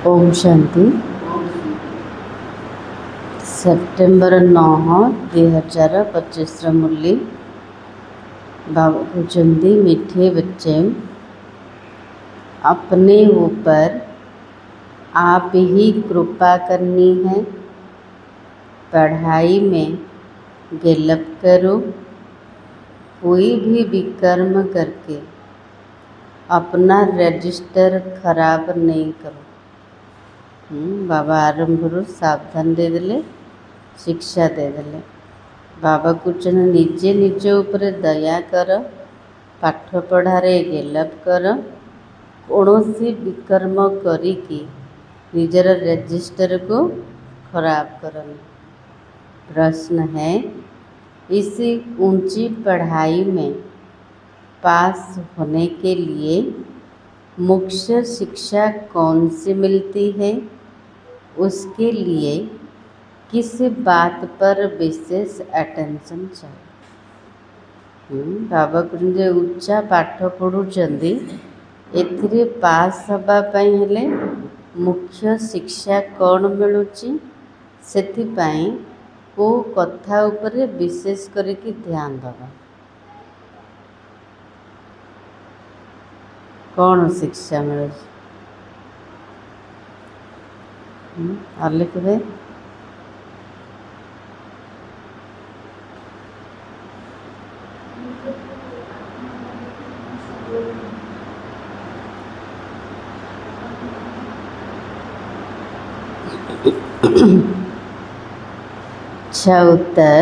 Om Shanti. September 9 2025 मुरली। बाबा कहते मीठे बच्चे, अपने ऊपर आप ही कृपा करनी है। पढ़ाई में गिलप करो, कोई भी विकर्म करके अपना रजिस्टर खराब नहीं करो। बाबा आरंभरू सावधान देदेले, शिक्षा देदेले। बाबा कहते निजे निज ऊपर दया कर, पाठ पढ़ारे गिलप कर, कौनसी विकर्म करिकी निजर रजिस्टर को खराब करनी। प्रश्न है, इस ऊंची पढ़ाई में पास होने के लिए मुख्य शिक्षा कौन सी मिलती है? उसके लिए किस बात पर विशेष अटेंशन चाहिए? बाबा कहते उच्चा पाठ पढ़ुचंदी, एथिरे पास हवा पई हेले मुख्य शिक्षा कौन मिलुची? सेथिपाई को कथा उपरे विशेष करके ध्यान दबा। कौन शिक्षा मिले? लिख दे। अच्छा उत्तर,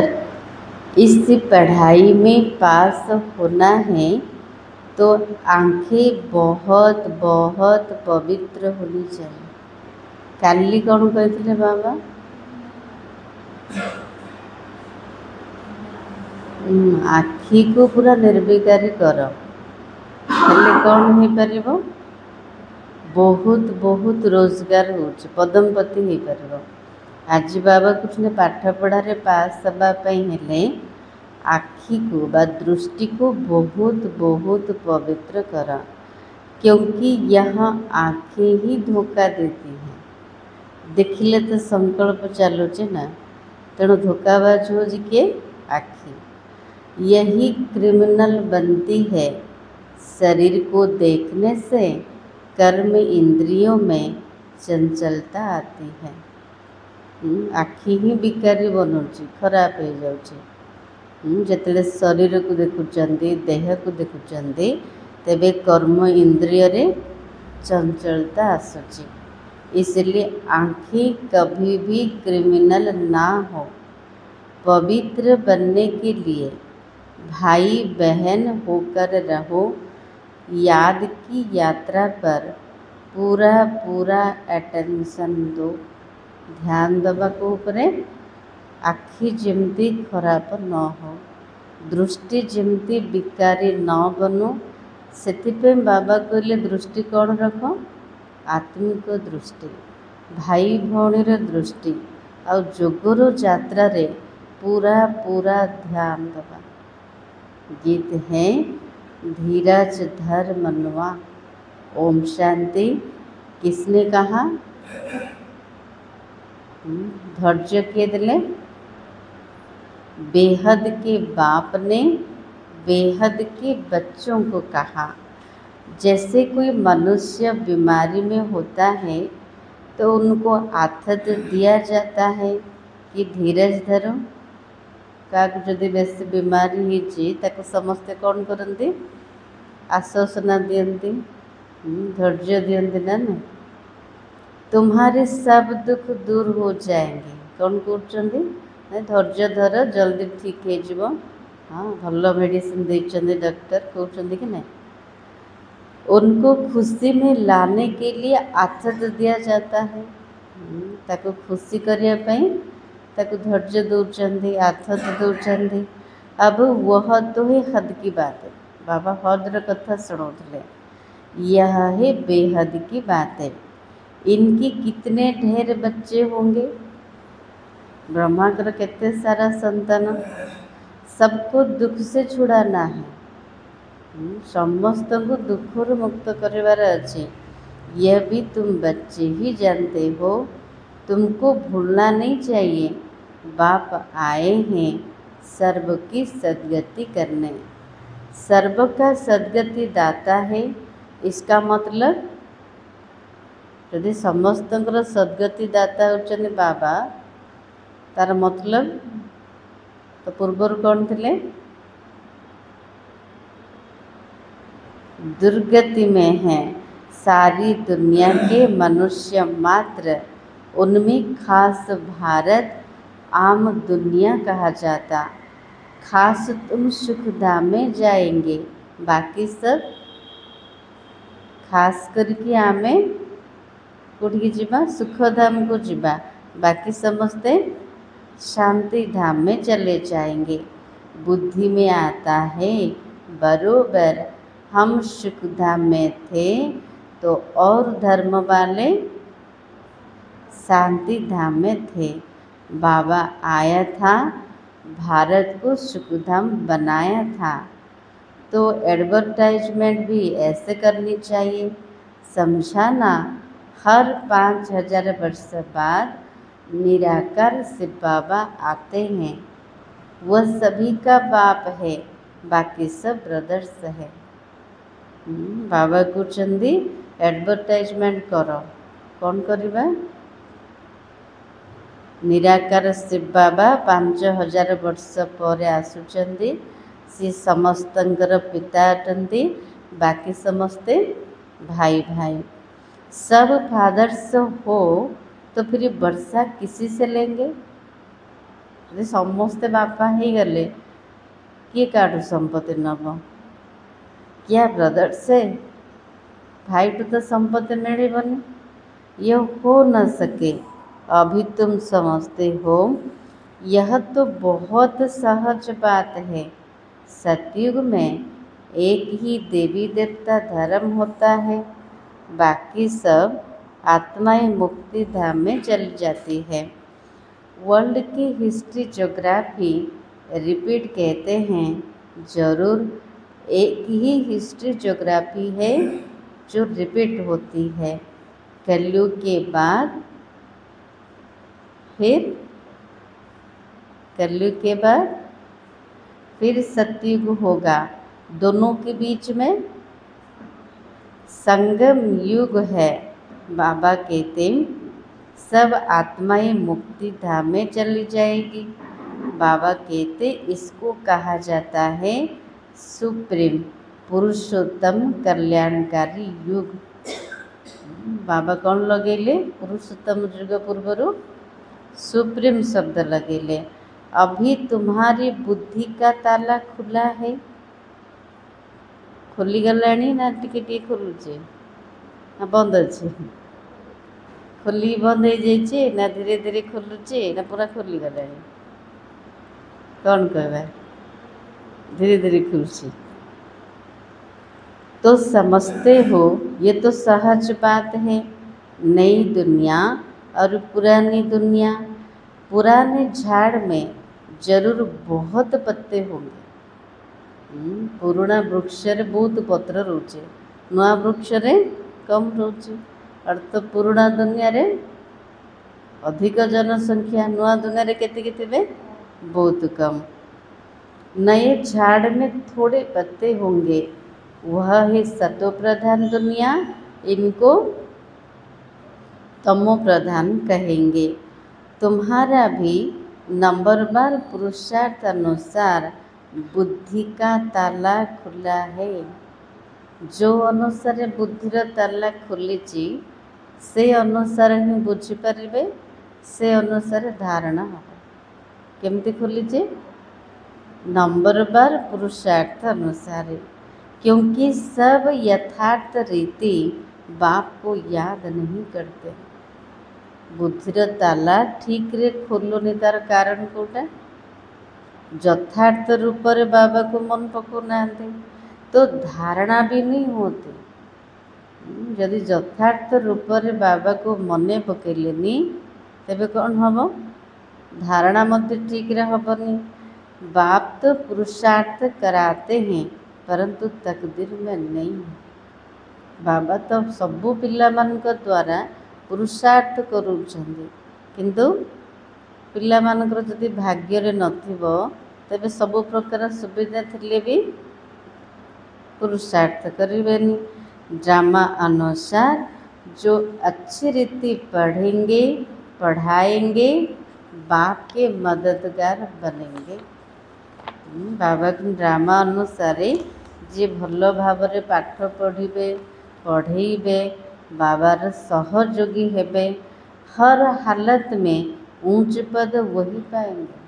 इस पढ़ाई में पास होना है तो आँखें बहुत बहुत पवित्र होनी चाहिए। काली कौन कहते बाबा? आखि को पूरा निर्विकारी कर, हेले कौन हो पारिबो? बहुत बहुत रोजगार होची, पदमपति हो पारिबो। आज बाबा कुछ पाठ पढ़ारे पास हवापाई हेले आखि को बा दृष्टि को बहुत बहुत पवित्र कर, क्योंकि यहाँ आँखें ही धोखा देती हैं। देखिले तो संकल्प चलुचे ना, तेणु धोखाबाज हो किए? आखि। यही क्रिमिनल बनती है। शरीर को देखने से कर्म इंद्रियों में चंचलता आती है। आखि ही विकारी बनुची, खराब हो जाउची। जेतेले शरीर को देखुचंदी, देह को देखुचंदी, तेबे कर्म इंद्रिय रे चंचलता आसुची। इसलिए आँखें कभी भी क्रिमिनल ना हो। पवित्र बनने के लिए भाई बहन होकर रहो। याद की यात्रा पर पूरा पूरा अटेंशन दो। ध्यान दबा को ऊपरे आखि जेमती खराब न हो, दृष्टि जेमती विकारी न बनो। सेथिपे बाबा कहले दृष्टि कौन रख? आत्मिक दृष्टि, भाई भौणीर दृष्टि आ जोगर यात्रा रे पूरा पूरा ध्यान दबा। गीत है धीरज धर मनवा। ओम शांति। किसने कहा? धैर्य के दिले बेहद के बाप ने बेहद के बच्चों को कहा। जैसे कोई मनुष्य बीमारी में होता है तो उनको आथत दिया जाता है कि धीरज धरो। क्या जदि बेसी बीमारी होती ताको समस्ते कौन करती? आश्वासना दियंती, धैर्य दियंती ना। तुम्हारे सब दुख दूर हो जाएंगे। कौन कहते? धैर्य धर, जल्दी ठीक हो जाओ। हाँ, भल मेडिसिन देते डॉक्टर, कहते कि नहीं? उनको खुशी में लाने के लिए आथत दिया जाता है। ताको खुशी करने पाई ताको धैर्य दौरान, आथत दौरान। अब वह तो है हद की बात है। बाबा हदर कथा सुनाते, यह है बेहद की बात है। इनकी कितने ढेर बच्चे होंगे? ब्रह्मा कर कितने सारा संतान। सबको दुख से छुड़ाना है। समस्त को दुखर मुक्त करार अच्छे। यह भी तुम बच्चे ही जानते हो। तुमको भूलना नहीं चाहिए, बाप आए हैं सर्व की सद्गति करने। सर्व का सद्गति दाता है। इसका मतलब यदि समस्तଙ୍କର सद्गति दाता होचନ୍ତି बाबा, तार मतलब तो पूर्वर कौन थे? दुर्गति में है सारी दुनिया के मनुष्य मात्र, उनमें खास भारत आम दुनिया कहा जाता। खास तुम सुखधाम में जाएंगे, बाकी सब खास करके आमे कोठी जीवा सुखधाम को जीवा, बाकी समस्ते शांति धाम में चले जाएंगे। बुद्धि में आता है बरोबर हम सुखधाम में थे तो और धर्म वाले शांति धाम में थे। बाबा आया था, भारत को सुखधाम बनाया था, तो एडवर्टाइजमेंट भी ऐसे करनी चाहिए। समझा ना? हर 5000 वर्ष बाद निराकार से बाबा आते हैं। वह सभी का बाप है, बाकी सब ब्रदर्स है। बाबा कहते एडवर्टाइजमेंट करो, कौन करवा? निराकार शिव बाबा 5000 वर्ष पर आसुचंदी। सी समस्तंकर पिता अटंती, बाकी समस्ते भाई भाई। सब फादर्स हो तो फिर वर्षा किसी से लेंगे? यदि समस्ते बापा ही गले, किए काटू संपत्ति नब? क्या ब्रदर से भाई तो संपत्ति मिलबनी? यह हो न सके। अभी तुम समझते हो, यह तो बहुत सहज बात है। सतयुग में एक ही देवी देवता धर्म होता है, बाकी सब आत्माएं मुक्ति धाम में चली जाती है। वर्ल्ड की हिस्ट्री ज्योग्राफी रिपीट कहते हैं, जरूर एक ही हिस्ट्री ज्योग्राफी है जो रिपीट होती है। कलयुग के बाद फिर सतयुग होगा। दोनों के बीच में संगम युग है। बाबा कहते सब आत्माएं मुक्ति धाम में चली जाएगी। बाबा कहते इसको कहा जाता है सुप्रीम पुरुषोत्तम कल्याणकारी युग। बाबा कौन लगेले? पुरुषोत्तम युग पूर्वर सुप्रीम शब्द लगेले। अभी तुम्हारी बुद्धि का ताला खुला है, खोली गलानी ना टिके टिके खोलुचे ना बंद अच्छे? खोली बंद हो जाइए ना धीरे धीरे खोलुचे ना पूरा खोली गलानी? कौन कहवा? धीरे धीरे खुलसी। तो समझते हो, ये तो सहज बात है। नई दुनिया और पुरानी दुनिया। पुराने झाड़ में जरूर बहुत पत्ते होंगे। पुराना वृक्ष रे बहुत पत्र रोचे, नया वृक्ष रे कम रोचे। और तो पुराना दुनिया रे अधिक जनसंख्या, नया दुनिया रे केते केते बहुत कम। नए झाड़ में थोड़े पत्ते होंगे, वह है सतो प्रधान दुनिया। इनको तमो प्रधान कहेंगे। तुम्हारा भी नंबरवार पुरुषार्थ अनुसार बुद्धि का ताला खुला है। जो अनुसार बुद्धिर ताला खुली से अनुसार ही बुझीपारे, से अनुसार धारणा हम। केमती खुली? नंबरवार पुरुषार्थ अनुसार। क्योंकि सब यथार्थ रीति बाप को याद नहीं करते। बुद्धिर ताला ठीक रे खोलुनी, तार कारण कोटा? यथार्थ रूप रे बाबा को मन पकाना, तो धारणा भी नहीं होती। यदि यथार्थ रूप रे बाबा को मने पकेलेनी, तेबे कौन हम? धारणा मध्य ठीक रे हबनी। बाप तो पुरुषार्थ कराते हैं, परंतु तकदीर में नहीं है। बाबा तो सबू पिलामानक द्वारा पुरुषार्थ करूछंदी, किंतु पिलामानकर जदि भाग्य नथिबो तेबे सबु प्रकार सुविधा थिले भी पुरुषार्थ करेंगे। ड्रामा अनुसार जो अच्छी रीति पढ़ेंगे पढ़ाएंगे बाप के मददगार बनेंगे। बाबा ड्रामा अनुसार जी भल भाव पाठ पढ़े पढ़ेबे बाबार सहयोगी हेबे, हर हालत में ऊंच पद वही पाएंगे।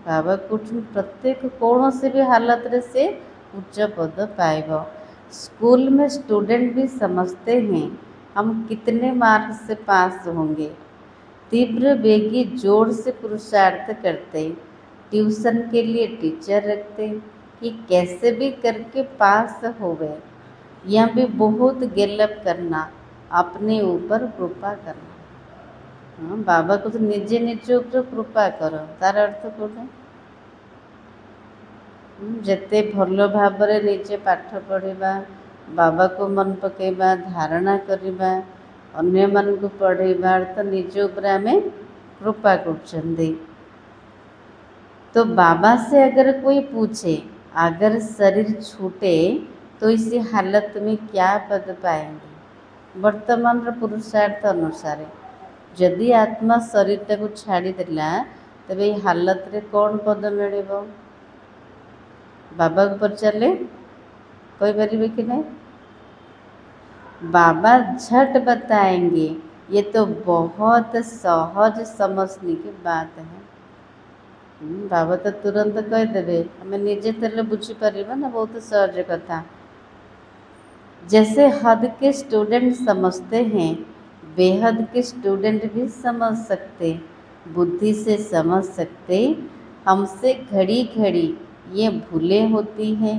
बाबा कुछ प्रत्येक कौन से भी हालत रे से उच्च पद पाएब। स्कूल में स्टूडेंट भी समझते हैं हम कितने मार्क्स से पास होंगे, तीव्र वेगी जोर से पुरुषार्थ करते, ट्यूशन के लिए टीचर रखते कि कैसे भी करके पास हो गए। यह भी बहुत गेलप करना, अपने ऊपर कृपा करना। हाँ, बाबा को निजे निज ऊपर कृपा कर, तार अर्थ कौन? जेते भल भाव निजे पाठ पढ़ा, बाबा को मन पकेबा, धारणा करवा, अन्य मन को पढ़ेबा तो निज ऊपर आमे कृपा कर। तो बाबा से अगर कोई पूछे अगर शरीर छूटे तो इसी हालत में क्या पद पाएंगे? वर्तमान पुरुषार्थ अनुसार जदि आत्मा शरीर को छाड़देला तेबे ये हालत रे कौन पद मिल? बाबा को पचारे कोई पारे कि नहीं? बाबा झट बताएंगे, ये तो बहुत सहज समझने की बात है। बाबा तो तुरंत कहीदेवे, हमें निजे तेल बुझीपर ना, बहुत सहज कथा। जैसे हद के स्टूडेंट समझते हैं बेहद के स्टूडेंट भी समझ सकते, बुद्धि से समझ सकते। हमसे घड़ी घड़ी ये भूलें होती हैं,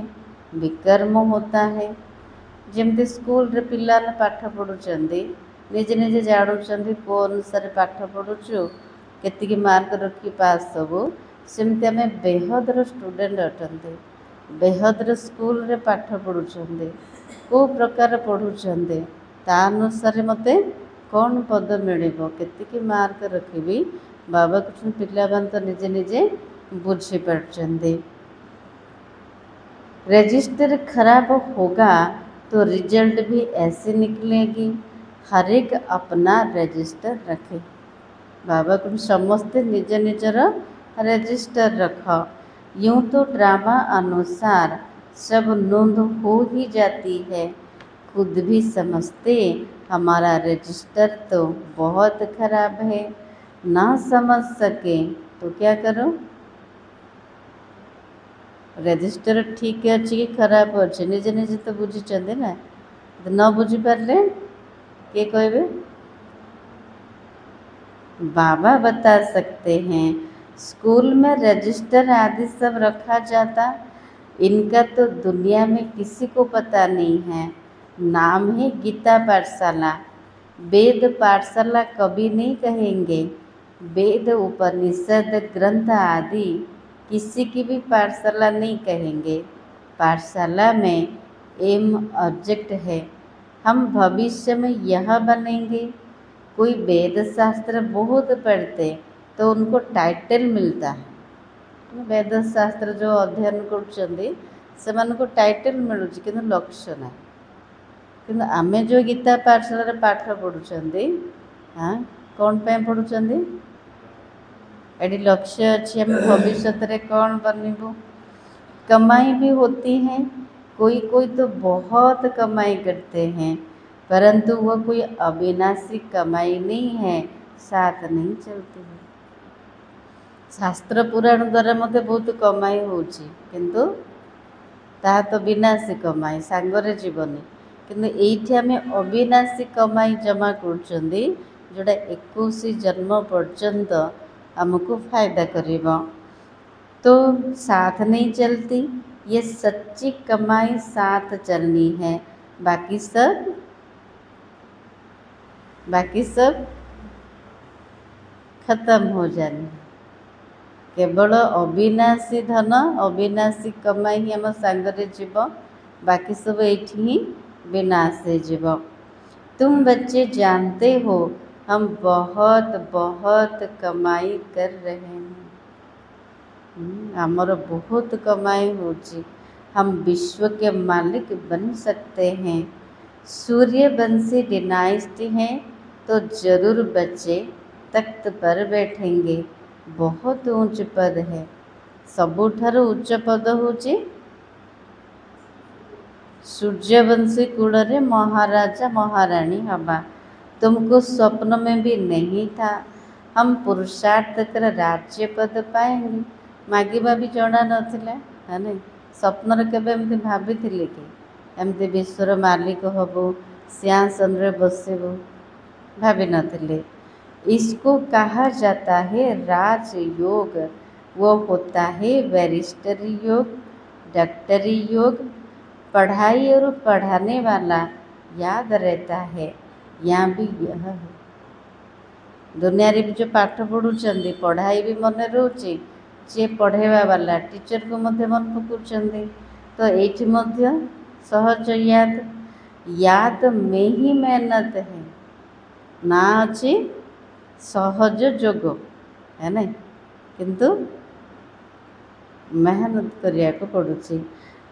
विकर्म होता है। जमती स्कूल रे पिला पाठ पढ़ुचंदी निजे निजे जानुचंदी को अनुसार पाठ पढ़ुचु केतिकी मार्क रखी पास सबू, सेमती आम बेहदर स्टूडेंट अटंती, बेहदर स्कूल रे पाठ पढ़ुचंदी, को प्रकार पढ़ुचंदी ता अनुसार मते कौन पद मिलिबो, केतिकी मार्क रखिबी। बाबा कुछ पिला तो निजे निजे बुझी पारचंदी। रजिस्टर खराब होगा तो रिजल्ट भी ऐसे निकलेगी। हर एक अपना रजिस्टर रखे। बाबा को समस्ते निज निजर रजिस्टर रख। यूँ तो ड्रामा अनुसार सब नोंद हो ही जाती है। खुद भी समझते हमारा रजिस्टर तो बहुत खराब है, ना समझ सके तो क्या करो? रजिस्टर ठीक अच्छी कि खराब अच्छे निजे निजे तो बुझी ना, न बुझी पारे किए कहे? बाबा बता सकते हैं। स्कूल में रजिस्टर आदि सब रखा जाता, इनका तो दुनिया में किसी को पता नहीं है। नाम है गीता पाठशाला, वेद पाठशाला कभी नहीं कहेंगे। वेद उपनिषद ग्रंथ आदि किसी की भी पाठशाला नहीं कहेंगे। पाठशाला में एम ऑब्जेक्ट है, हम भविष्य में यह बनेंगे। कोई वेद शास्त्र बहुत पढ़ते तो उनको टाइटल मिलता है। वेद शास्त्र जो अध्ययन कर टाइटल मिलूँ कि लक्ष्य ना, कि आम जो गीता पाठशाला पाठ पढ़ुं हाँ कौन पे पढ़ुं? एडी लक्ष्य अच्छी हम भविष्य में कौन बनबू। कमाई भी होती है, कोई कोई तो बहुत कमाई करते हैं, परंतु वह कोई अविनाशी कमाई नहीं है, साथ नहीं चलती है। शास्त्र पुराण द्वारा मत बहुत कमाई होची, किंतु ता तो विनाशी कमाई सांगरे जीवनी। किंतु एठी आमे अविनाशी कमाई जमा करचंदी, जोड़ा 21 जन्म पर्यंत हमको फायदा करेगा। तो साथ नहीं चलती, ये सच्ची कमाई साथ चलनी है। बाकी सब खत्म हो जानी। केवल अविनाशी धन अविनाशी कमाई ही आम सांगरे जीव, बाकी सब एठी ही विनाशे जीव। तुम बच्चे जानते हो हम बहुत बहुत कमाई कर रहे हैं। आमर बहुत कमाई होची, हम विश्व के मालिक बन सकते हैं। सूर्यवंशी डिनाइस्टी हैं तो जरूर बच्चे तख्त पर बैठेंगे। बहुत ऊंच पद है। सबुठार उच्च पद होची सूर्यवंशी कुल रे महाराजा महारानी हवा। तुमको स्वप्न में भी नहीं था हम पुरुषार्थ कर राज्य पद पाएंगे। मागिबा भी जଣା नथिला है नहीं। स्वप्न केबे एमती भाभी कि एमती विश्वर मालिक हबो, सिंहासन रे बसिबो, भाभी नथिले। इसको कहा जाता है राजयोग। वो होता है बैरिस्टरी योग, डॉक्टरी योग। पढ़ाई और पढ़ाने वाला याद रहता है। यहाँ भी यह है दुनिया रे भी जो पाठ पढ़ुचंदी पढ़ाई भी मन रोचे, जे पढ़ेवा वाला टीचर को मध्य मन पकाउचंदी। तो एठी मध्य सहज याद, याद में ही मेहनत है ना अच्छी सहज जोग है ना, किंतु मेहनत करिया को पड़ुची।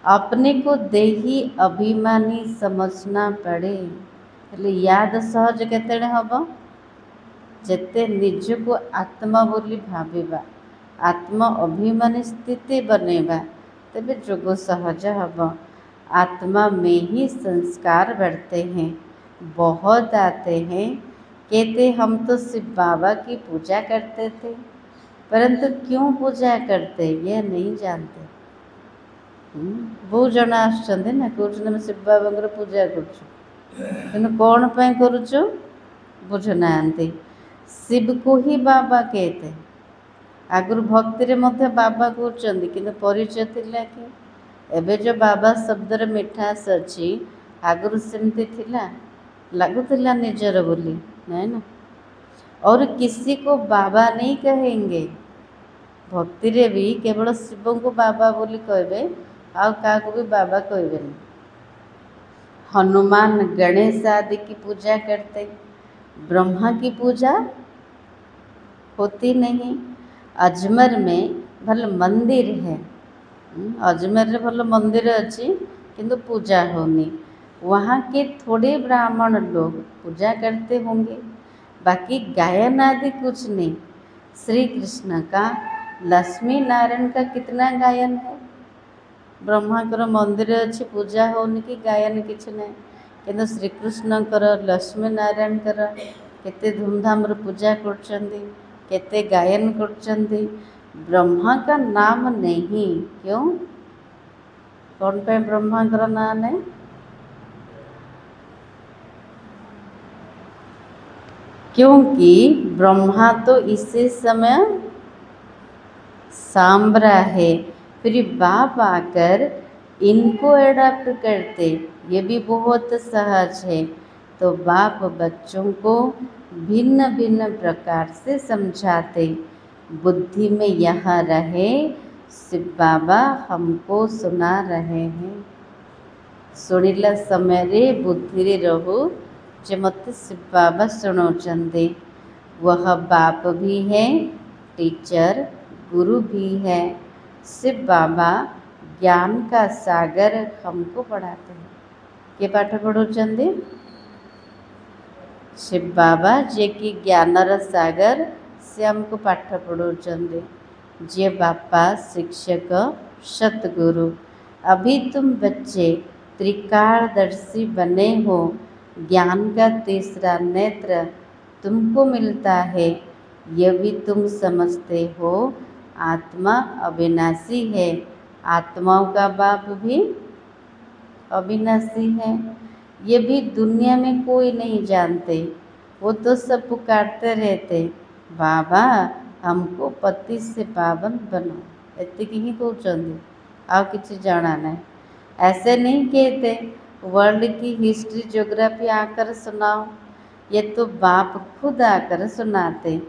अपने को देही अभिमानी समझना पड़े। हेले याद सहज केतेडे हब जेते निज को आत्मा बोली भाविबा, आत्मा अभिमानी स्थिति बनेबा, तबे जोग सहज हब। आत्मा में ही संस्कार बढ़ते हैं, बहुत आते हैं। कहते हम तो शिव बाबा की पूजा करते थे, परंतु क्यों पूजा करते ये नहीं जानते। बहुत जन आसुचंदी ना कहते शिव बाबा पूजा कर कौन पाई करुचु बुझुना। शिव को ही बाबा कहते। आगुर भक्ति रे मध्य बाबा कहते किंतु परिचय थिला कि एबे जो बाबा शब्दर मिठास अच्छी आगुर सेमती थिला लगुला निजर बोली नहीं ना। और किसी को बाबा नहीं कहेंगे। भक्ति रे भी केवल शिव को बाबा बोली कहबे, आउ का को भी बाबा कहबेनी। हनुमान गणेश आदि की पूजा करते, ब्रह्मा की पूजा होती नहीं। अजमेर में भल मंदिर है, अजमेर रे भल मंदिर अच्छी किंतु पूजा होनी। वहाँ के थोड़े ब्राह्मण लोग पूजा करते होंगे, बाकी गायन आदि कुछ नहीं। श्री कृष्ण का, लक्ष्मी नारायण का कितना गायन है। ब्रह्मा कर मंदिर अच्छी पूजा होनी कि गायन किछ नहीं, किंतु श्रीकृष्ण कर लक्ष्मी नारायण कर केते धूमधाम रे पूजा करचंदी, केते गायन करचंदी। ब्रह्मा का नाम नहीं, क्यों कौन पे ब्रह्मा कर नाम नहीं। क्योंकि ब्रह्मा तो इसी समय सांबरा है, फिर बाप आकर इनको एडाप्ट करते, ये भी बहुत सहज है। तो बाप बच्चों को भिन्न भिन्न प्रकार से समझाते, बुद्धि में यहाँ रहे शिव बाबा हमको सुना रहे हैं। सुनिला समय रे बुद्धि रे रहू जे मत शिव बाबा सुनौचंदे। वह बाप भी है, टीचर गुरु भी है। शिव बाबा ज्ञान का सागर हमको पढ़ाते हैं। के पाठ पढ़ुचंदे शिव बाबा जे कि ज्ञानर सागर से हमको पाठ पढ़ुचंदे। जे बापा शिक्षक सतगुरु। अभी तुम बच्चे त्रिकालदर्शी बने हो, ज्ञान का तीसरा नेत्र तुमको मिलता है। यह भी तुम समझते हो आत्मा अविनाशी है, आत्माओं का बाप भी अविनाशी है। ये भी दुनिया में कोई नहीं जानते, वो तो सब पुकारते रहते बाबा हमको पति से पावन बनो, एतिक ही कहते, आ किसी जाना नहीं। ऐसे नहीं कहते वर्ल्ड की हिस्ट्री ज्योग्राफी आकर सुनाओ, ये तो बाप खुद आकर सुनाते।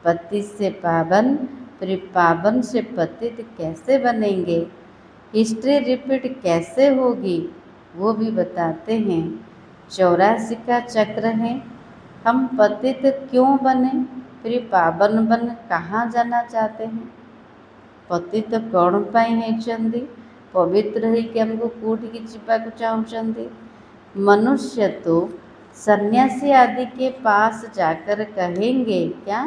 पति से पावन, फिर पावन से पतित कैसे बनेंगे, हिस्ट्री रिपीट कैसे होगी, वो भी बताते हैं। 84 का चक्र है। हम पतित क्यों बने, फिर पावन बन कहाँ जाना चाहते हैं? पतित कौन पाई है? पवित्र होइकि हमको कोठिकी जिबाकु चाहुचंदी। मनुष्य तो सन्यासी आदि के पास जाकर कहेंगे क्या?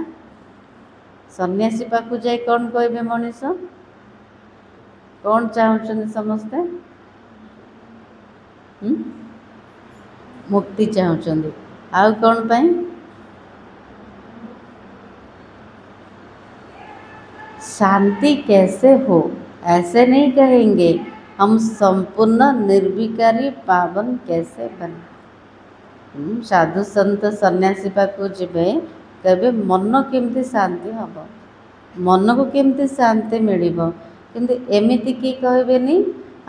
सन्यासी पाखु जाई कौन कहबे मनीष? कौन चाहुचंदी समस्ते? मुक्ति चाहुचंदी। आउ कौन पाई? शांति कैसे हो, ऐसे नहीं कहेंगे। हम संपूर्ण निर्विकारी पावन कैसे बने? साधु संत सन्यासी पाखु जिबे कहबे मन केमती शांति हम, मन को केमती शांति मिलिबो, किंतु एमिति की कहबेनी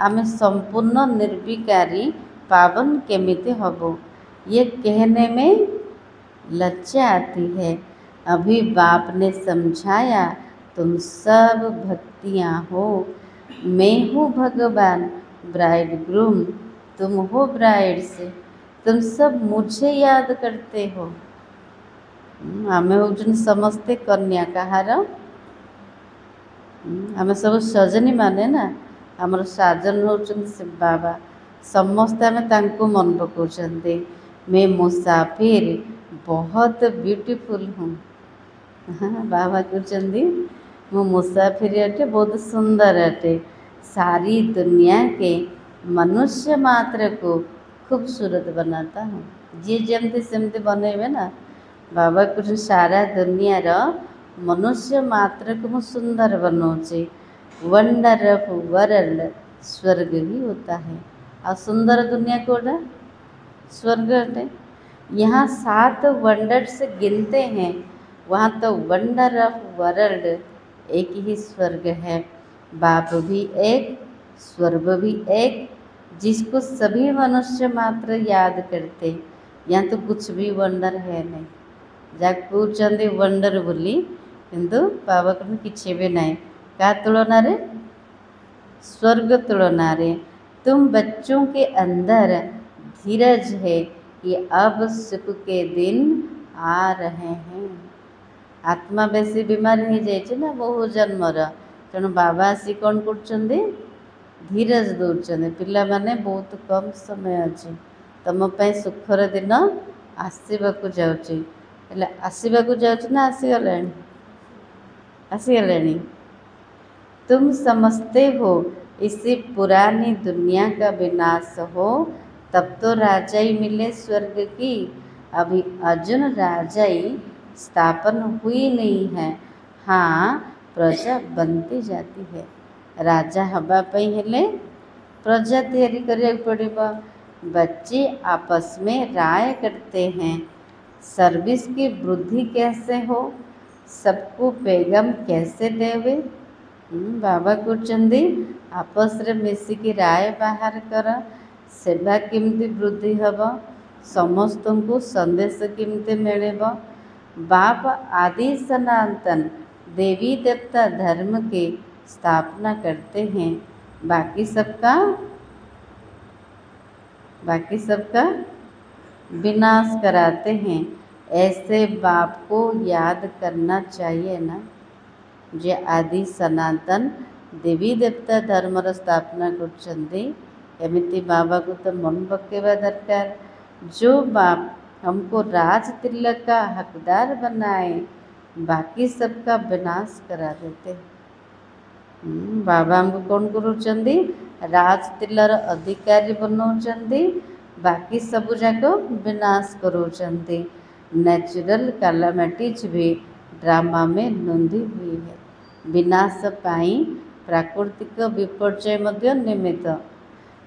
आमे संपूर्ण निर्विकारी पावन केमिति हबो। ये कहने में लज्जा आती है। अभी बाप ने समझाया, तुम सब भक्तियाँ हो, मैं हूँ भगवान ब्राइड ग्रूम, तुम हो ब्राइड से, तुम सब मुझे याद करते हो। आमे होचन समस्ते कन्या कहार, आमे सब सजनी माने ना, आमर साजन होचन से बाबा, समस्ते आमे तांको मन पकाउछन्ते। मैं मुसाफिर बहुत ब्यूटीफुल हूँ। बाबा कहते मु मुसाफिर अटे, बहुत सुंदर अटे, सारी दुनिया के मनुष्य मात्र को खूबसूरत बनाता हूँ। जी जमती सेमती बनइबे ना, बाबा कहते सारा दुनियार मनुष्य मात्र को मु सुंदर बनाऊँचे। वंडर ऑफ वर्ल्ड स्वर्ग ही होता है। और सुंदर दुनिया कोड़ा स्वर्ग अटे। यहाँ 7 वंडर्स गिनते हैं, वहाँ तो वंडर ऑफ वर्ल्ड एक ही स्वर्ग है। बाप भी एक, स्वर्ग भी एक, जिसको सभी मनुष्य मात्र याद करते। यहाँ तो कुछ भी वंडर है नहीं। जाक पूछते वंडर बोली, किंतु बाबा कहते किसी भी नहीं। क्या तुलना रे? स्वर्ग तुलना रे। तुम बच्चों के अंदर धीरज है कि अब सुख के दिन आ रहे हैं। आत्मा बेसी बीमार हो जाए ना बहु जन्मर, तेणु बाबा आसी कौन कर धीरज दौरान। पिला माने बहुत कम समय अच्छे, तुम पे सुखर दिन आसवाक जाऊँगी, आसवाक जाऊँ ना आसीगला? आसीगला। तुम समझते हो इसी पुरानी दुनिया का विनाश हो, तब तो राजाई मिले स्वर्ग की। अभी अर्जुन राजाई स्थापन हुई नहीं है। हाँ, प्रजा बनती जाती है। राजा हवा पई हेले प्रजा तैयारी करने पड़ेगा। बच्चे आपस में राय करते हैं, सर्विस की वृद्धि कैसे हो, सबको पैगाम कैसे देवे। बाबा कहते आपस रे मिसिकी राय बाहर कर, सेवा केमती वृद्धि हब, समस्त को संदेश केमती मिलेब। बाप आदि सनातन देवी देवता धर्म के स्थापना करते हैं, बाकी सबका विनाश कराते हैं। ऐसे बाप को याद करना चाहिए ना, जे आदि सनातन देवी देवता धर्मर स्थापना करछन्ती। एमिति बाबा को तो मन पकेवा दरकार। जो बाप हमको राज तिलक का हकदार बनाए, बाकी सबका विनाश करा देते। बाबा हमको कौन करूचंदी? राज तिलर अधिकारी बनाउचंदी, बाकी सब जाक विनाश करूचंदी। नेचुरल कैलामिटीज भी ड्रामा में नोंदी हुई है। विनाश पाई प्राकृतिक विपर्यय मध्य निमित्त।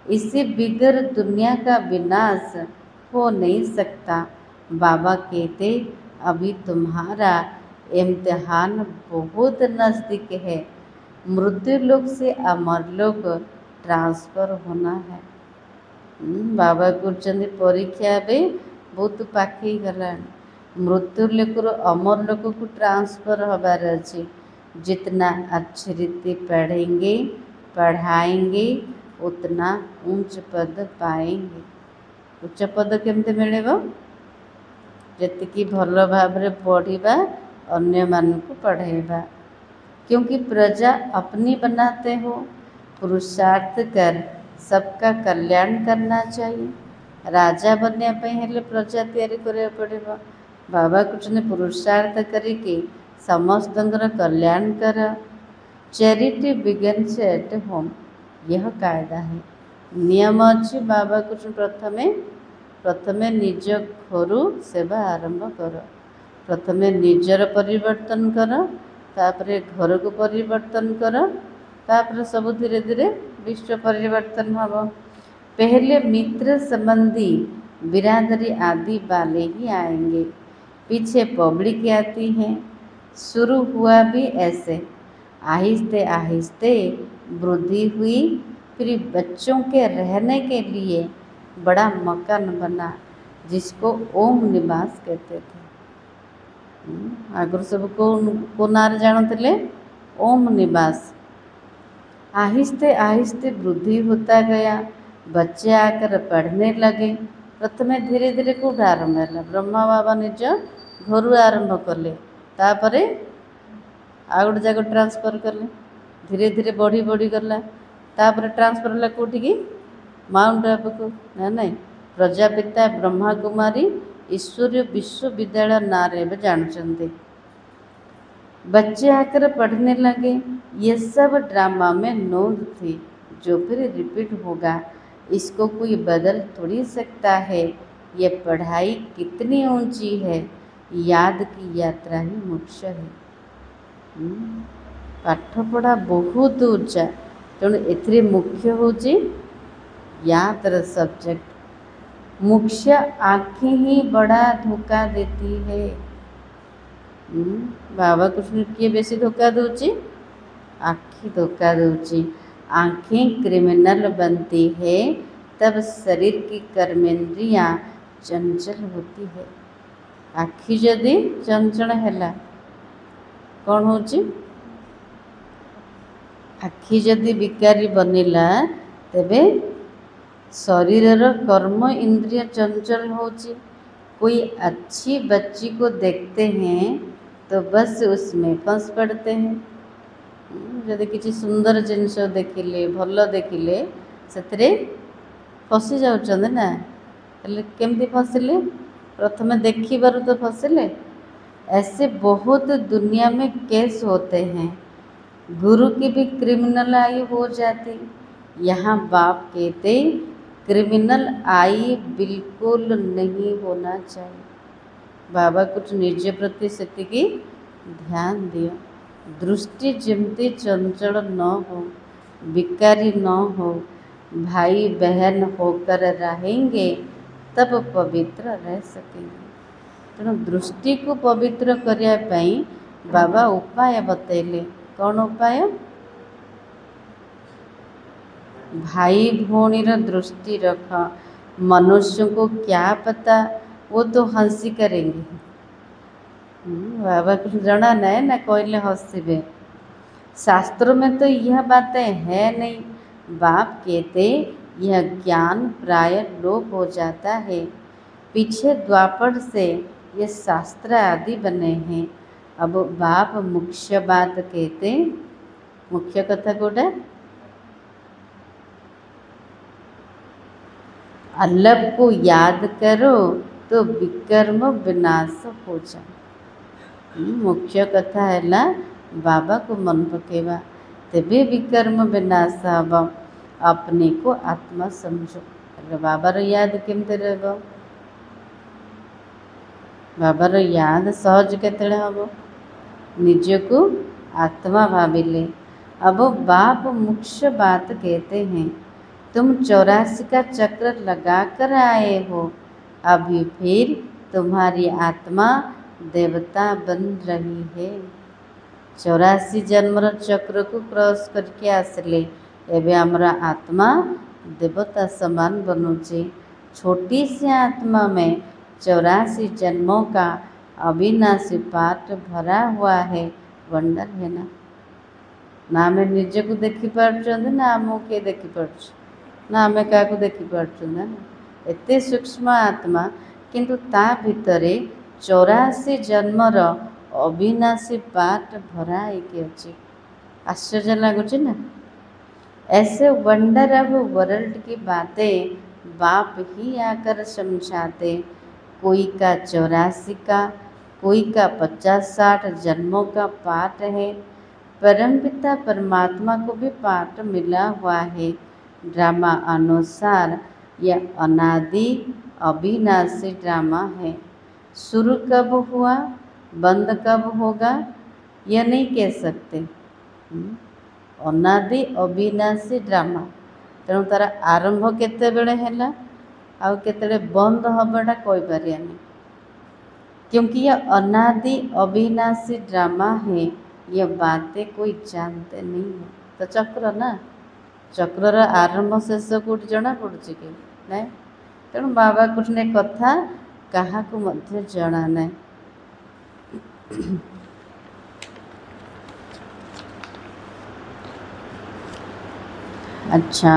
इसी बिगर दुनिया का विनाश हो नहीं सकता। बाबा कहते अभी तुम्हारा इम्तिहान बहुत नज़दीक है। मृत्यु लोक से अमर लोक ट्रांसफर होना है। बाबा कहते परीक्षा भी बहुत पाखी गला। मृत्यु लोक अमर लोक को ट्रांसफर होबार अच्छी। जितना अच्छी रीति पढ़ेंगे, पढ़ाएंगे, उतना ऊंच पद पाएंगे। उच्च पद केमती मिलिब? जेतिकी भल भाव पढ़िबा, अन्य मानकु पढ़ाइबा। क्योंकि प्रजा अपनी बनाते हो, पुरुषार्थ कर सबका कल्याण करना चाहिए। राजा बनने हेले प्रजा तैयारी करिया पड़िबो। बाबा कहते पुरुषार्थ करिके समस्तंकर कल्याण कर। चैरिटी बिगिन्स एट होम, यह कायदा है, नियम अच्छी। बाबा कहते प्रथमे निज घरु सेवा आरंभ कर। प्रथमे निजर परिवर्तन कर, तापरे घर को परिवर्तन कर, तापरे सब धीरे धीरे विश्व परिवर्तन हम। पहले मित्र संबंधी बिरादरी आदि वाले ही आएंगे, पीछे पब्लिक आती है। शुरू हुआ भी ऐसे, आहिस्ते आहिस्ते वृद्धि हुई। फिर बच्चों के रहने के लिए बड़ा मकान बना, जिसको ओम निवास कहते थे। आगुर सब को नार जानते ओम निवास। आहिस्ते आहिस्ते वृद्धि होता गया, बच्चे आकर पढ़ने लगे। प्रथमे धीरे धीरे कौट आरंभ है, ब्रह्मा बाबा निज घर आरंभ कले, तापरे आ गोटे जगह ट्रांसफर कले, धीरे धीरे बढ़ी बढ़ी गला। तापर ट्रांसफर है कौटिकी? माउंट आबू को ना नहीं, प्रजापिता ब्रह्मा कुमारी ईश्वरीय विश्वविद्यालय नारे जानते। बच्चे आकर पढ़ने लगे। ये सब ड्रामा में नोट थी, जो फिर रिपीट होगा। इसको कोई बदल थोड़ी सकता है। ये पढ़ाई कितनी ऊंची है, याद की यात्रा ही मुख्य है। पाठ पढ़ा बहुत ऊंचा, तेणु एथिरे मुख्य होची यादर सब्जेक्ट। मुख्य आँखें ही बड़ा धोखा देती है। बाबा कृष्ण किए बेसी धोखा दूची? आँखी धोखा दूची। आँखें क्रिमिनल बनती है, तब शरीर की कर्मेंद्रियाँ चंचल होती है। आँखी जदि चंचल है कौन होची? आँखी जदि विकारी बनिला, तेबे शरीरर कर्म इंद्रिय चंचल होची। कोई अच्छी बच्ची को देखते हैं तो बस उसमें फंस पड़ते हैं। जदि किसी सुंदर जिनस देखिले, भल देखिले, से फसी जाउछन्ते ना। केमती फसिले? प्रथमे देखिबारु तो फसिले। ऐसे बहुत दुनिया में केस होते हैं। गुरु की भी क्रिमिनल आई हो जाती। यहाँ बाप कहते क्रिमिनल आई बिल्कुल नहीं होना चाहिए। बाबा कुछ निज प्रति सेतिकी ध्यान दियो। दृष्टि जमती चंचल न हो, विकारी न हो, भाई बहन होकर रहेंगे तब पवित्र रह सकेंगे। तेणु दृष्टि को पवित्र करने पाई बाबा उपाय बतैले। कौन उपाय? भाई भौणीर दृष्टि रख। मनुष्य को क्या पता, वो तो हंसी करेंगे। बाबा कुछ जना नहीं ना, कहले हंसबे। शास्त्रों में तो यह बातें है नहीं। बाप कहते यह ज्ञान प्राय लोप हो जाता है। पीछे द्वापर से ये शास्त्र आदि बने हैं। अब बाप मुख्य बात कहते, मुख्य कथा कोटा अल्लाह को याद करो तो विकर्म विनाश हो जाए। मुख्य कथा है बाबा को मन पकेवा, तेबे विकर्म विनाश हम। अपने को आत्मा समझो। बाबार याद केमती रह? बाबार याद सहज केतले हम? निजको आत्मा भाविले। अब बाप मुख्य बात कहते हैं, तुम 84 का चक्र लगा कर आए हो। अभी फिर तुम्हारी आत्मा देवता बन रही है। 84 जन्मर चक्र को क्रॉस करके आसले एवं हमारा आत्मा देवता समान बनुचे। छोटी सी आत्मा में 84 जन्मों का अविनाशी पाठ भरा हुआ है। वंडर है ना। ना मैं निजे को देखी पार्छ ना आमको किए देखी पार्छ? ना आमे क्या देखी पार्छु ना एते सूक्ष्म आत्मा किंतु ता भितरे 84 जन्मर अविनाशी पाठ भरा होके अच्छी। आश्चर्य लगुच ना। ऐसे वंडर ऑफ वर्ल्ड की बातें बाप ही आकर समझाते। कोई का 84 का, कोई का 50-60 जन्मों का पाठ है। परमपिता परमात्मा को भी पाठ मिला हुआ है। ड्रामा अनुसार यह अनादि अविनाशी ड्रामा है। शुरू कब हुआ, बंद कब होगा, यह नहीं कह सकते। अनादि अविनाशी ड्रामा, तेणु तार आरंभ केतेबेले हैला आउ केतेबेले बंद हबटा कोई पारियानी, क्योंकि यह अनादि अविनाशी ड्रामा है। यह बातें कोई जानते नहीं है। तो चक्र ना, चक्रर आरंभ शेष कौट जना पड़ुछि कि ना। तेणु बाबा कृष्ण कथा कहा को मध्य जना ना। अच्छा,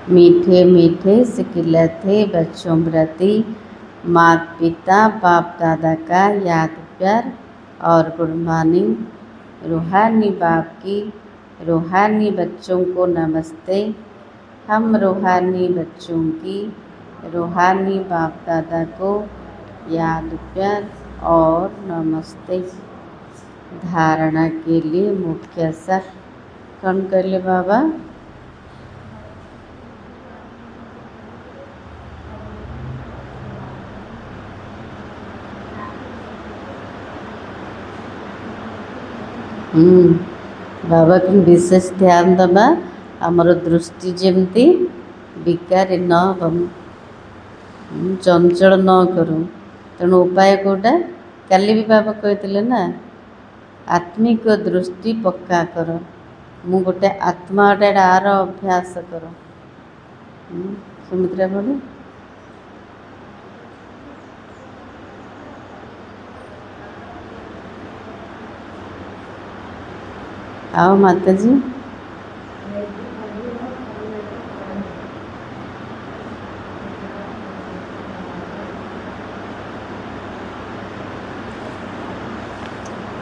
मीठे मीठे सिखिलते बच्चों प्रति माता पिता बाप दादा का याद प्यार और गुड मॉर्निंग। रूहानी बाप की रूहानी बच्चों को नमस्ते। हम रूहानी बच्चों की रूहानी बाप दादा को याद प्यार और नमस्ते। धारणा के लिए मुख्य सर कौन कर ले बाबा? बाबा को विशेष ध्यान दबा आमर दृष्टि जमती विकारी न हम चंचल न करूँ। तेणु उपाय कौटा काली भी बाबा कहते ना, आत्मिक दृष्टि पक्का कर। मु गोटे आत्मा आर अभ्यास कर। सुमित्रा बोले आओ माता जी।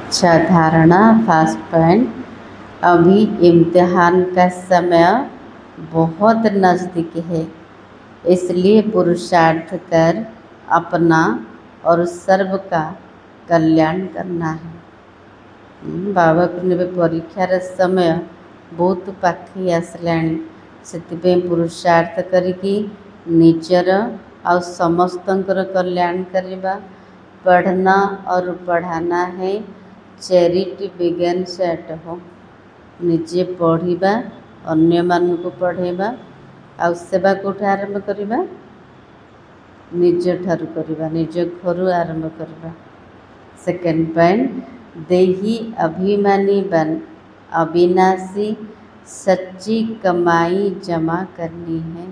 अच्छा, धारणा फास्ट पॉइंट। अभी इम्तिहान का समय बहुत नज़दीक है, इसलिए पुरुषार्थ कर अपना और सर्व का कल्याण करना है। बाबा को परीक्षार समय बहुत पाखी आसलाणी, से पुरुषार्थ करिकी निजर आ समस्तंकर कल्याण करवा। पढ़ना और पढ़ाना है, चैरिटी बिगिन्स एट होम। निजे पढ़ा, अन्य मान को पढ़ेबा, आ सेवा कौट आरंभ करवा, निज ठारू करवा, निज घर आरंभ करवा। सेकेंड पॉइंट, देही अभिमानी बन अविनाशी सच्ची कमाई जमा करनी है।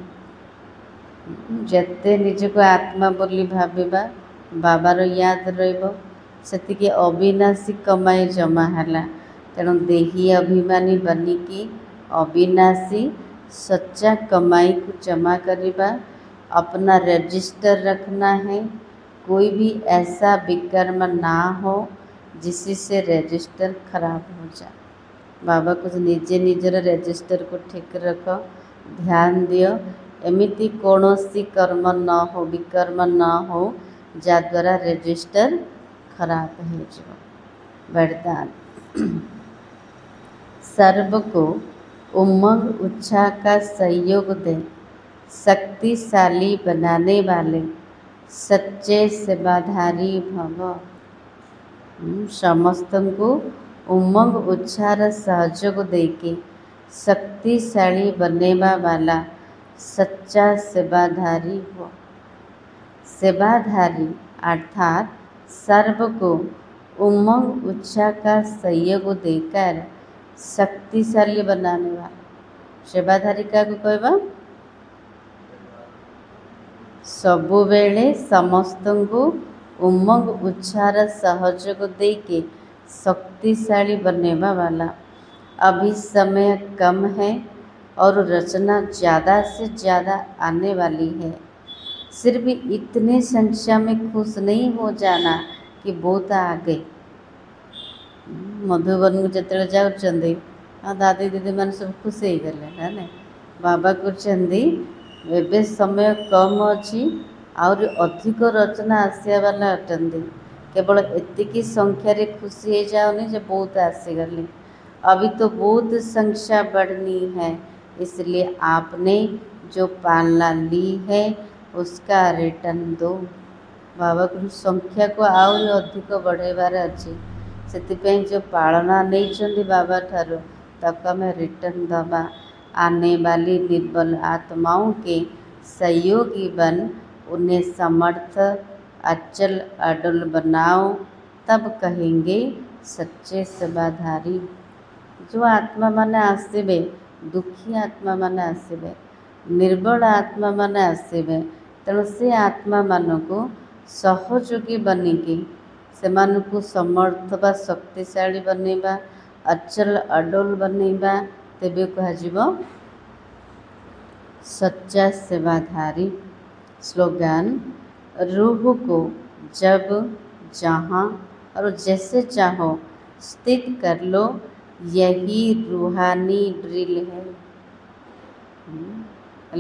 जते निज को आत्मा बोली भाविबा बाबार याद रहिबो, सेतिके अविनाशी कमाई जमा हैला। तेणु देही अभिमानी बनिकी अविनाशी सच्चा कमाई को जमा करवा। अपना रजिस्टर रखना है, कोई भी ऐसा विकर्म ना हो जिससे से रजिस्टर खराब हो जाए। बाबा कुछ निजे निजर रजिस्टर को ठीक रख, ध्यान दियो, एमिति कौनसी कर्म न हो, विकर्म न हो जद्वारा रजिस्टर खराब हो जाए। वरदान, सर्व को उमंग उत्साह का सहयोग दे, शक्तिशाली बनाने वाले सच्चे सेवाधारी भव। समस्त को उमंग उत्साह सहयोग देके शक्तिशाली बनेवा वाला सच्चा सेवाधारी हो। सेवाधारी अर्थात सर्व को उमंग उत्साह का सहयोग देकर शक्तिशाली बनाने वाला। सेवाधारी क्या कहवा? सबु बेले समस्त को उमंग उत्साह सहयोग देके शक्तिशाली बनेवा वाला। अभी समय कम है और रचना ज़्यादा से ज़्यादा आने वाली है। सिर्फ इतनी संख्या में खुश नहीं हो जाना कि बहुत आ गई। मधुबन को जिते जाऊँगी दादी दीदी मैंने सब खुश हो गले ना बाबा कहते एवं समय कम अच्छी आहुरी अधिक रचना आसिया वाला अटंती केवल एतिकी संख्यारे खुशी हो जाओनी जो बहुत आसीगली अभी तो बहुत संख्या बढ़नी है इसलिए आपने जो पालना ली है उसका रिटर्न दो। बाबा को संख्या को आहुरी अधिक बढ़ेबार अच्छी से जो पालना नहीं बाबा ठारो ताको आम रिटर्न दबा। आने वाली निर्बल आत्माओं के सहयोगी बन उन्हें समर्थ अचल अडल बनाओ तब कहेंगे सच्चे सेवाधारी। जो आत्मा माने आसबे दुखी आत्मा माने आसबे निर्बल आत्मा माने आसबे तेणु से आत्मा मानक सहयोगी बनिकी सेमानकु समर्थ बा शक्तिशाली बनैबा अचल अडल बनैबा तेबे कह सच्चा सेवाधारी। स्लोगन रूह को जब जहाँ और जैसे चाहो स्थित कर लो यही रूहानी ड्रिल है।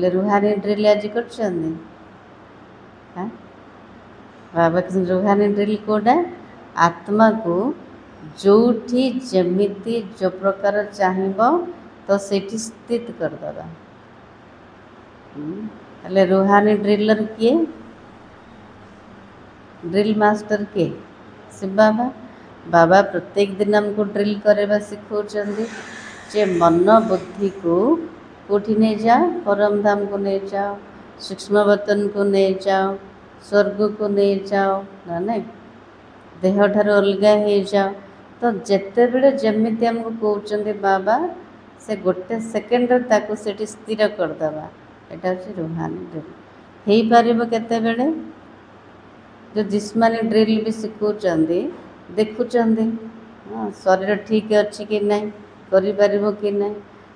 रूहानी ड्रिल आज कर बाबा कृष्ण रूहानी ड्रिल कोडा आत्मा को जोठी जमिति जो प्रकार चाहिए तो सेठी स्थित करदे। हेले रूहानी ड्रिलर किए ड्रिल मास्टर किए शिव बाबा। बाबा प्रत्येक दिन हमको ड्रिल करवा सिखाऊँ जे मन बुद्धि को कौटी नहीं जाओ परम धाम को नहीं जाओ सूक्ष्म वतन को नहीं जाओ स्वर्ग को नहीं जाओ ना नहीं देह ठार अलग हो जाओ। तो जिते बड़े जमीती आमको कहते बाबा से गोटे सेकेंड ताको सेठी स्थिर करदे यहाँ हूँ रूहानी ड्रिल हो पार केत जो जिस्मानी ड्रिल भी शिखाऊँ देखुं शरीर ठीक अच्छी कि नहीं करिपारिबो कि नहीं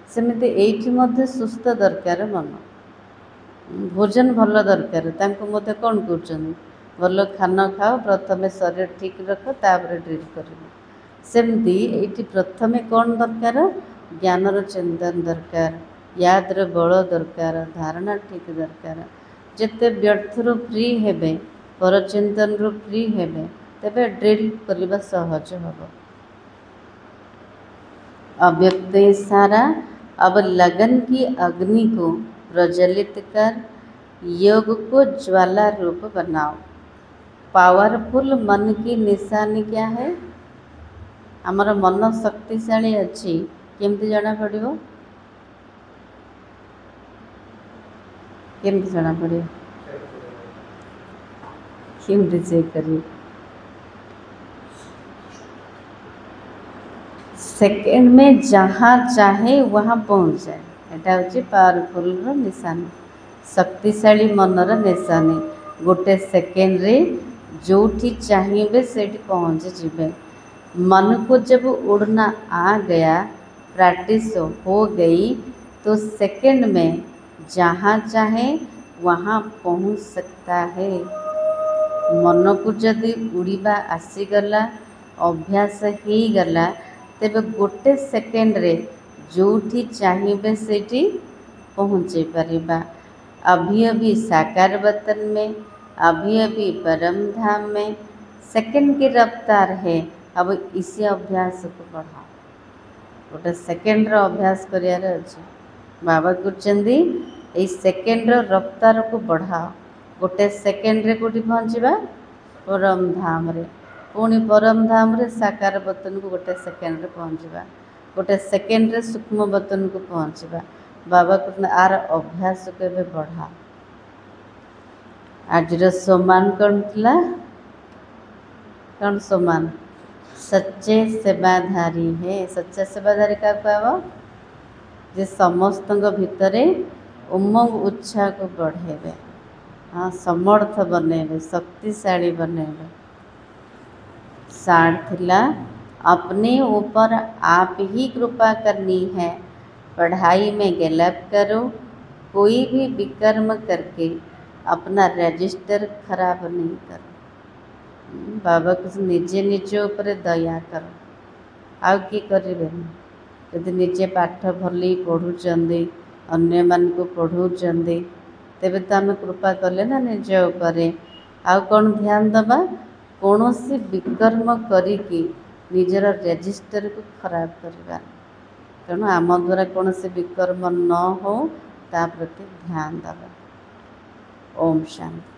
सेमिति एइठी मध्य सुस्थ दरकार मन भोजन भल दरकार तांको मते कौन कहउछन भल खाना खाओ प्रथमे शरीर ठीक रख तापर ड्रिल कर सेमती एइठी प्रथमे कौन दरकार ज्ञानर चिंतन दरकार यादर बल दरकार धारणा ठीक दरकार। जिते व्यर्थरू फ्री हेबे परचिंतन रू फ्री हेबे तेबे ड्रिल करबा सहज होबो। अव्यक्त इशारा अब लगन की अग्नि को प्रज्वलित कर योग को ज्वाला रूप बनाओ। पावरफुल मन की निशानी क्या है आमर मन शक्तिशाली अच्छी केमती जना पड़िबो केमती जना पड़िबो केमती चेक करिए सेकेंड में जहाँ चाहे वहाँ पहुँच जाए एटा हूँ पावरफुल निशानी शक्तिशाली मनर निशानी गोटे सेकेंड रे जोठी चाहिए सेठी पहुँच जिबे। मन को जब उड़ना आ गया प्रैक्टिस हो गई तो सेकेंड में जहाँ चाहे वहाँ पहुँच सकता है। मन को जदि उड़ीबा आसीगला अभ्यास हो गला तेबे गोटे सेकेंड रे जोठी चाहिए सेठी पहुँचे परिबा। अभी अभी साकार वतन में अभी अभी परम धाम में सेकेंड की रफ्तार है। अब इसी अभ्यास को बढ़ाओ गोटे सेकेंड रो अभ्यास करियार अछि बाबा कहते यही सेकेंड रो रफ्तार को बढ़ाओ गोटे सेकेंड रे कोठी पहुँचवा परम धाम रे पुणी परम धाम रे साकार वतन को गोटे सेकेंड रे पहुँचवा गोटे सेकेंड रे सूक्ष्म वतन को पहुँचवा। बाबा कहते आर अभ्यास को एबे बढ़ा। आज सोमान कौन थिला कौन सोमान सच्चे सेवाधारी है। सच्चा सेवाधारी क्या कहब जे समस्त भितरे उमंग उत्साह को बढ़ेबे हाँ समर्थ बनेबे शक्तिशाली बनेबे। सार थिला अपने ऊपर आप ही कृपा करनी है पढ़ाई में गैलप करो, कोई भी विकर्म करके अपना रजिस्टर खराब नहीं करो। बाबा कुछ निजे निज उपरे दया कर आउ किए करेनि। यदि निजे पाठ भल पढ़ुंट अन्य मानक पढ़ौंट तेबे तो आम कृपा कले ना निज उपरे आउ कौन ध्यान दबा कौन सी विकर्म करिकी निजर रजिस्टर को खराब करवा। तेणु आम द्वारा कौन से विकर्म न हो ता प्रति ध्यान दबा। ओम शांति।